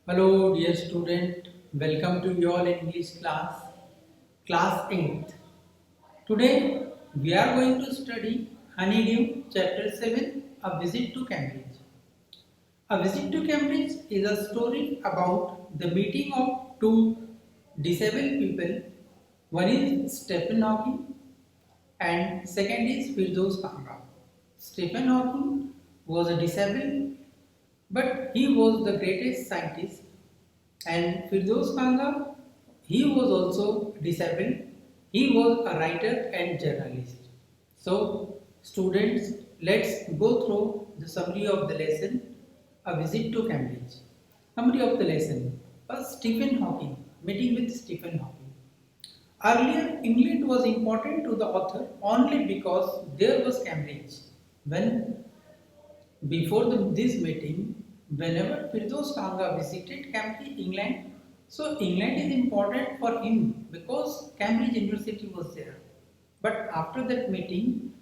Hello dear student, welcome to your English class, class 8. Today we are going to study Honeydew chapter 7, A Visit to Cambridge. A Visit to Cambridge is a story about the meeting of two disabled people. One is Stephen Hawking and second is Firdaus Kanga. Stephen Hawking was a disabled but he was the greatest scientist, and Firdaus Kanga, he was also disabled. He was a writer and journalist. So, students, let's go through the summary of the lesson, A Visit to Cambridge. Summary of the lesson. First, Stephen Hawking, meeting with Stephen Hawking. Earlier, England was important to the author only because there was Cambridge. When this meeting, whenever Firdaus Kanga visited Cambridge, England, so England is important for him because Cambridge University was there. But after that meeting,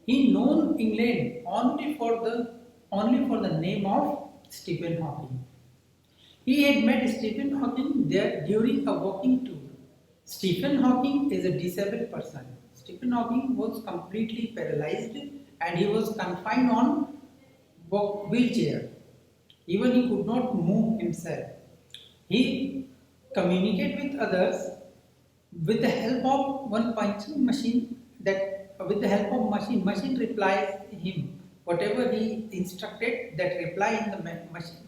he known England only for the name of Stephen Hawking. He had met Stephen Hawking there during a walking tour. Stephen Hawking is a disabled person. Stephen Hawking was completely paralyzed and he was confined on wheelchair. Even he could not move himself. He communicated with others with the help of one punching machine that with the help of machine replies him whatever he instructed that reply in the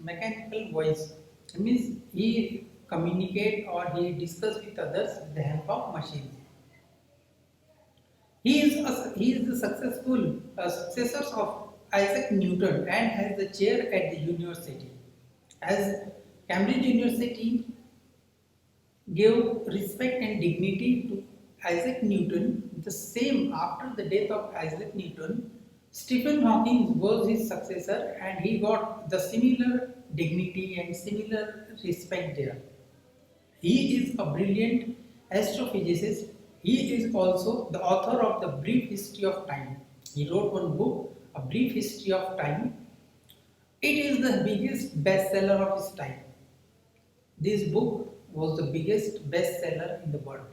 mechanical voice. It means he communicate or he discuss with others with the help of machines. He is the successor of Isaac Newton and has the chair at the university. As Cambridge University gave respect and dignity to Isaac Newton, the same after the death of Isaac Newton, Stephen Hawking was his successor and he got the similar dignity and similar respect there. He is a brilliant astrophysicist. He is also the author of The Brief History of Time. He wrote one book, A Brief History of Time. It is the biggest bestseller of his time. This book was the biggest bestseller in the world.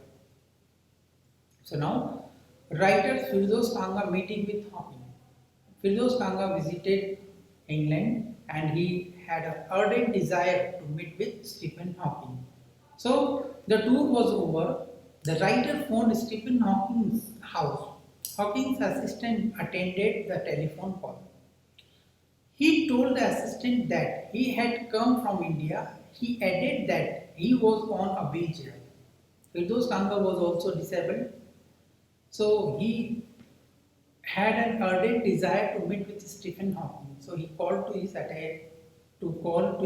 So now, writer Firdaus Kanga meeting with Hawking. Firdaus Kanga visited England and he had an ardent desire to meet with Stephen Hawking. So the tour was over. The writer phoned Stephen Hawking's house. Hawking's assistant attended the telephone call. He told the assistant that he had come from India. He added that he was on a wheelchair. Firdaus Kanga was also disabled. So he had an ardent desire to meet with Stephen Hawking. So he called to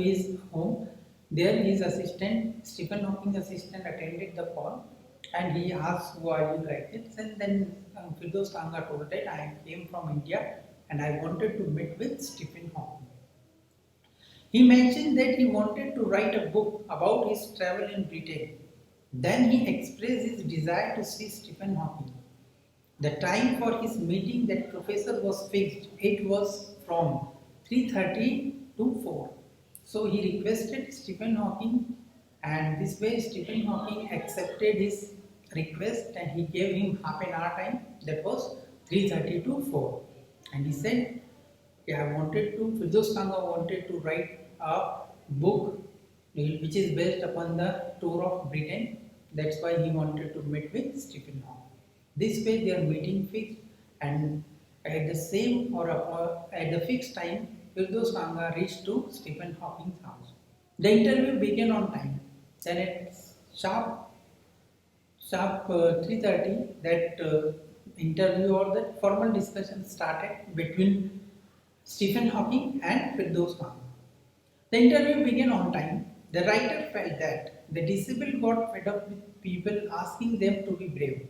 his home. There his assistant, Stephen Hawking's assistant, attended the call and he asked, "Who are you?" like this. And then Firdaus Kanga told that I came from India and I wanted to meet with Stephen Hawking. He mentioned that he wanted to write a book about his travel in Britain. Then he expressed his desire to see Stephen Hawking. The time for his meeting that professor was fixed. It was from 3:30 to 4. So he requested Stephen Hawking and this way Stephen Hawking accepted his request and he gave him half an hour time, that was 3:30 to 4. And he said, Firdaus Kanga wanted to write a book which is based upon the tour of Britain. That's why he wanted to meet with Stephen Hawking. This way their meeting fixed and at the same or at the fixed time, Firdaus Kanga reached to Stephen Hawking's house. The interview began on time. Then at sharp 3:30, that interview or that formal discussion started between Stephen Hawking and Firdaus Kanga. The interview began on time. The writer felt that the disabled got fed up with people asking them to be brave.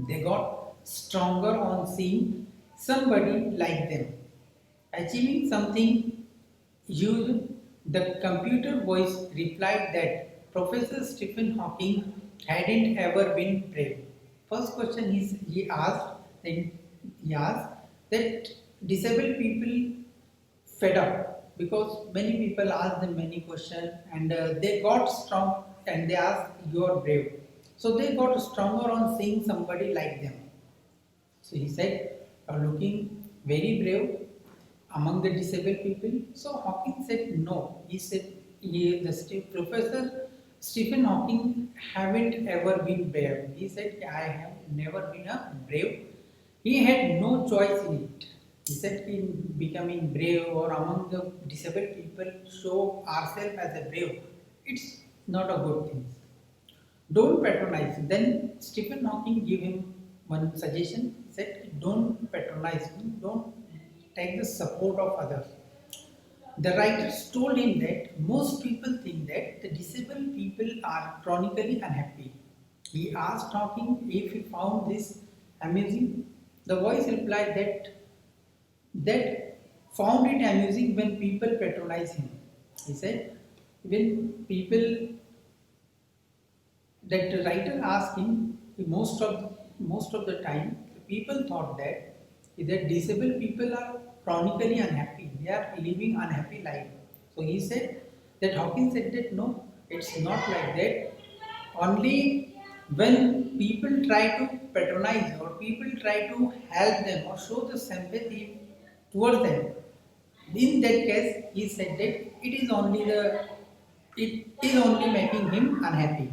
They got stronger on seeing somebody like them achieving something huge. The computer voice replied that Professor Stephen Hawking hadn't ever been brave. First question he asked that disabled people fed up because many people ask them many questions and they got strong and they ask you are brave. So they got stronger on seeing somebody like them. So he said, you are looking very brave among the disabled people. So Hawking said no. He said, Professor Stephen Hawking haven't ever been brave. He said, I have never been a brave. He had no choice in it. He said, in becoming brave or among the disabled people, show ourselves as a brave. It's not a good thing. Don't patronize. Then Stephen Hawking gave him one suggestion. He said, don't patronize him, don't take the support of others. The writers told him that most people think that the disabled people are chronically unhappy. He asked Hawking if he found this amusing. The voice replied that found it amusing when people patronize him. He said, when people that the writer asked him, most of the time, the people thought that disabled people are chronically unhappy. They are living unhappy life. So he said that Hawking said that no, it's not like that. Only when people try to patronize or people try to help them or show the sympathy towards them, in that case, he said that it is only making him unhappy.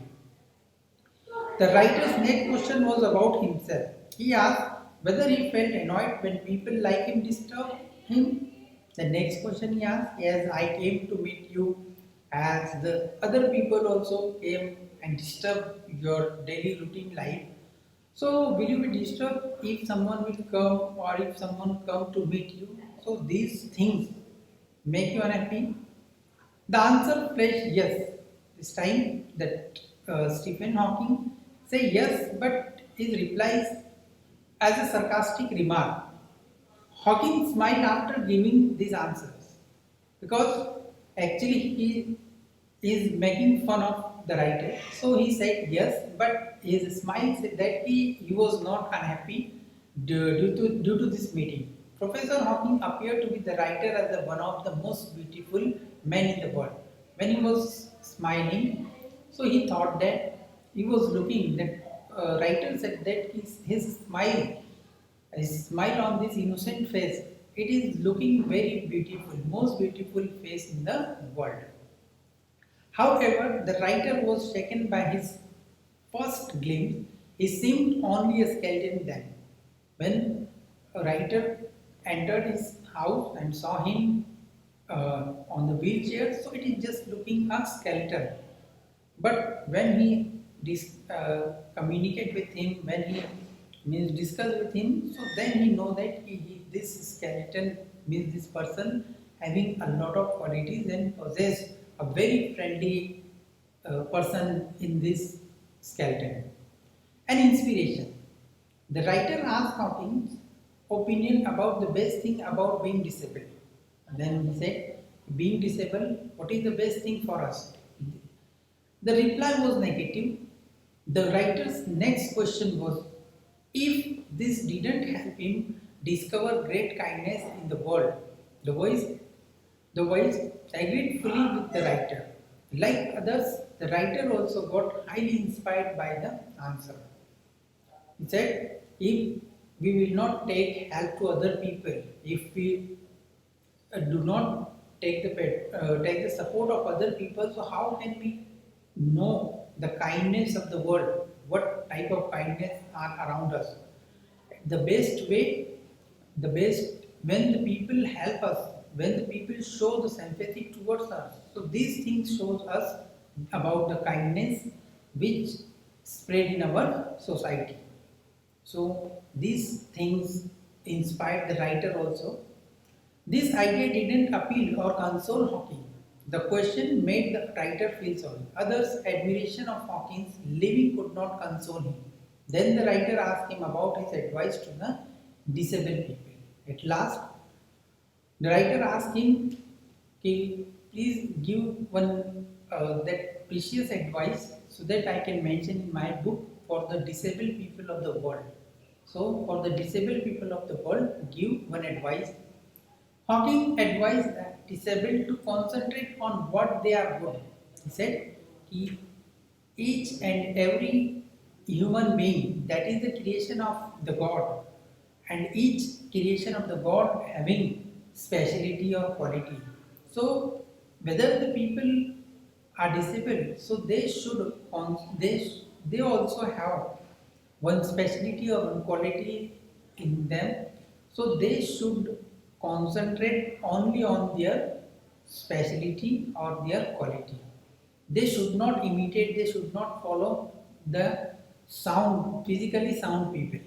The writer's next question was about himself. He asked whether he felt annoyed when people like him disturb him. The next question he asked, as I came to meet you, as the other people also came and disturbed your daily routine life. So will you be disturbed if someone will come or if someone come to meet you? So these things make you unhappy? The answer flashed yes. This time that Stephen Hawking say yes, but his replies as a sarcastic remark. Hawking smiled after giving these answers because actually he is making fun of the writer. So he said yes, but his smile said that he was not unhappy due to this meeting. Professor Hawking appeared to be the writer as one of the most beautiful men in the world. When he was smiling, so he thought that he was looking that writer said that his smile on this innocent face, it is looking very beautiful, most beautiful face in the world. However, the writer was shaken by his first glimpse. He seemed only a skeleton then. When a writer entered his house and saw him on the wheelchair, so it is just looking a skeleton. But when he communicate with him, when he means discuss with him, so then he know that this skeleton means this person having a lot of qualities and possess a very friendly person in this skeleton. An inspiration. The writer asked Hawking's opinion about the best thing about being disabled. And then he said, being disabled, what is the best thing for us? The reply was negative. The writer's next question was, if this didn't help him discover great kindness in the world, the voice agreed fully with the writer. Like others, the writer also got highly inspired by the answer. He said, if we will not take help to other people, if we do not take the support of other people, so how can we know the kindness of the world? What type of kindness are around us? The best way, when the people help us, when the people show the sympathy towards us. So these things shows us about the kindness which spread in our society. So these things inspired the writer also. This idea didn't appeal or console Hawking. The question made the writer feel sorry. Others' admiration of Hawking's living could not console him. Then the writer asked him about his advice to the disabled people. At last, the writer asked him, please give one that precious advice so that I can mention in my book for the disabled people of the world. So, for the disabled people of the world, give one advice. Hawking advised the disabled to concentrate on what they are good. He said, each and every human being, that is the creation of the God, and each creation of the God having speciality or quality. So whether the people are disabled, so they should they also have one speciality or one quality in them, so they should concentrate only on their speciality or their quality. They should not imitate, they should not follow the physically sound people.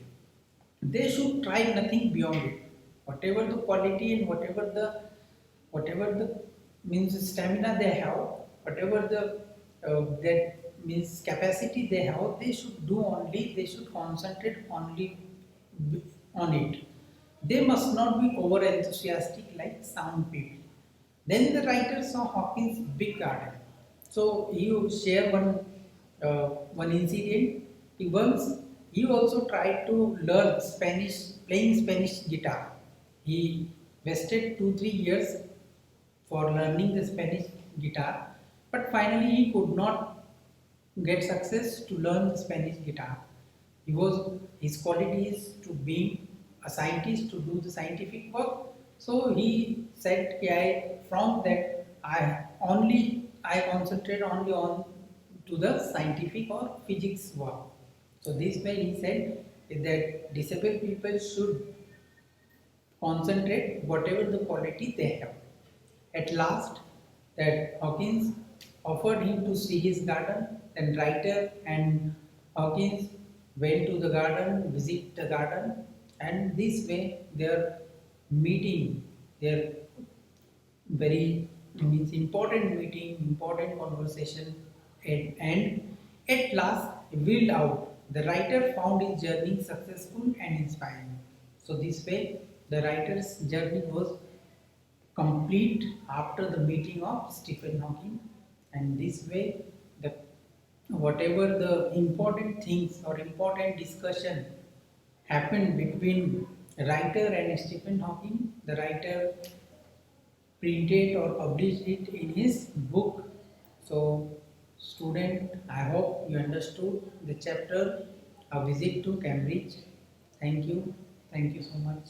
They should try nothing beyond it. Whatever the quality and whatever the means stamina they have, whatever the that means capacity they have, they should do only. They should concentrate only on it. They must not be over enthusiastic like sound people. Then the writer saw Hawkins' big garden. So he share one incident. He also tried to learn Spanish, playing Spanish guitar. He wasted 2 3 years for learning the Spanish guitar, but finally he could not get success to learn the Spanish guitar. His quality is to be a scientist, to do the scientific work. So he said, from that I concentrate only on to the scientific or physics work. So this way he said that disabled people should concentrate whatever the quality they have. At last, that Hawkins offered him to see his garden. Then writer and Hawkins went to the garden, visit the garden, and this way their meeting, their very means important meeting, important conversation, and at last wheeled out. The writer found his journey successful and inspiring. So this way, the writer's journey was complete after the meeting of Stephen Hawking, and this way the whatever the important things or important discussion happened between writer and Stephen Hawking, the writer printed or published it in his book. So student, I hope you understood the chapter A Visit to Cambridge. Thank you so much.